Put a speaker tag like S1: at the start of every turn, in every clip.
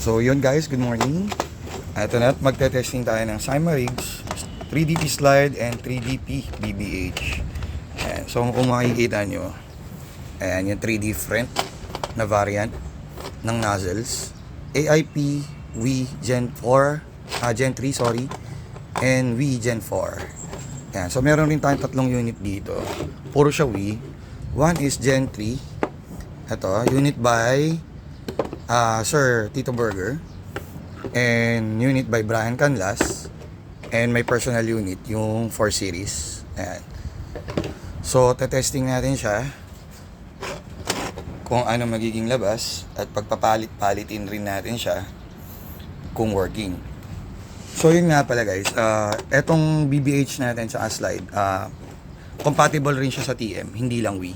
S1: So yun guys, good morning. Ito na, magte-testing tayo ng Cymarigs 3DP slide and 3DP BBH. Ayan. So kung makikita nyo, ayan yung 3D front na variant ng nozzles. AIP V Gen 4, Gen 3 sorry, and V Gen 4. Ayan. So meron rin tayong tatlong unit dito. Puro siya V. One is Gen 3. Ito, unit by Sir Tito Burger, and unit by Brian Canlas, and my personal unit yung 4 series. Ayan. So testing natin siya kung ano magiging labas, at pagpapalit-palitin rin natin siya kung working. So yun nga pala guys, etong BBH natin sa slide, compatible rin siya sa TM, hindi lang Wii.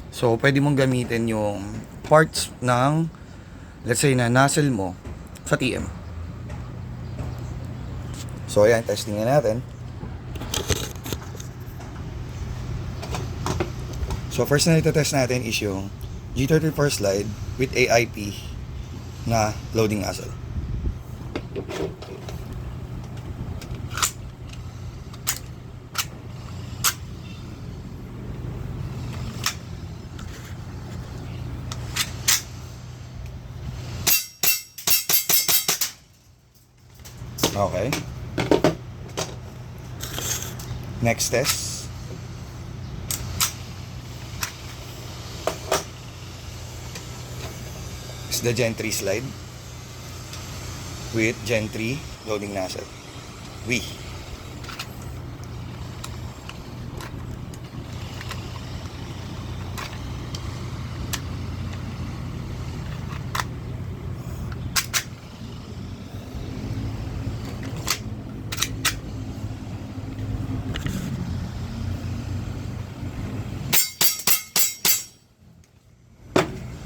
S1: So pwede mong gamitin yung parts ng, let's say na nozzle mo sa TM. So ayan, testing na natin. So first na ito-test natin is yung G34 slide with AIP na loading nozzle. Okay. Next test. Is the Gen 3 slide with Gen 3 loading nozzle. Wii.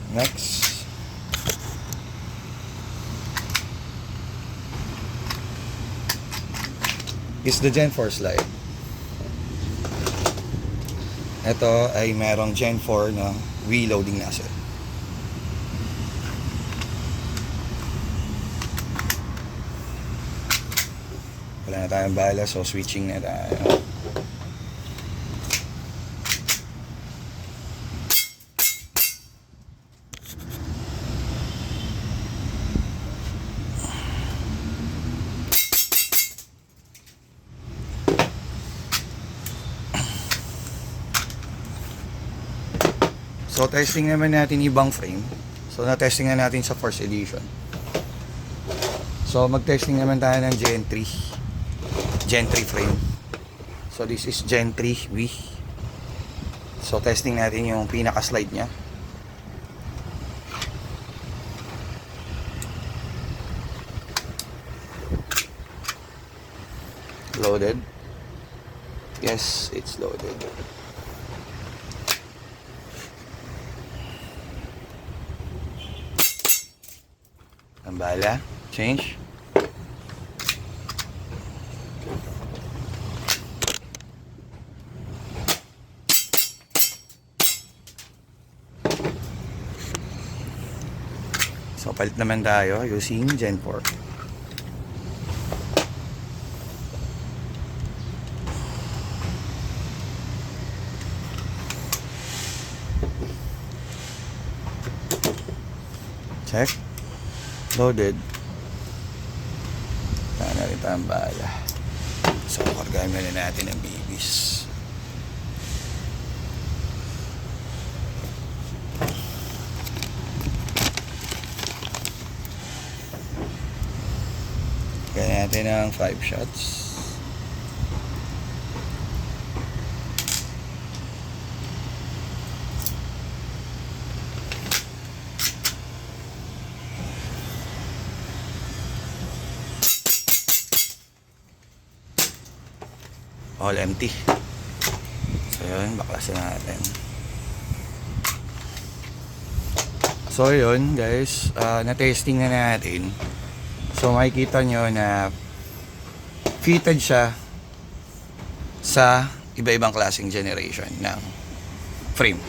S1: Next is the Gen 4 slide. Ito ay merong Gen 4 na Wii loading nozzle. Wala na tayong bala, so switching na tayo. So testing naman natin ibang frame. So na-testing na natin sa first edition. So mag-testing naman tayo ng Gen 3. Gen 3 frame. So this is Gen 3 V. So testing natin yung pinaka-slide niya. Loaded. Yes, it's loaded. Ang bala, change. So palit naman tayo using Gen 4. Check. Loaded. Kaya na rin tayong bala. So kargahin na natin ang babies. Kaya natin ang 5 shots. All empty. So yun, baklasin natin. So yun guys, na-testing na natin. So makikita nyo na fitted siya sa iba-ibang klaseng generation ng frame.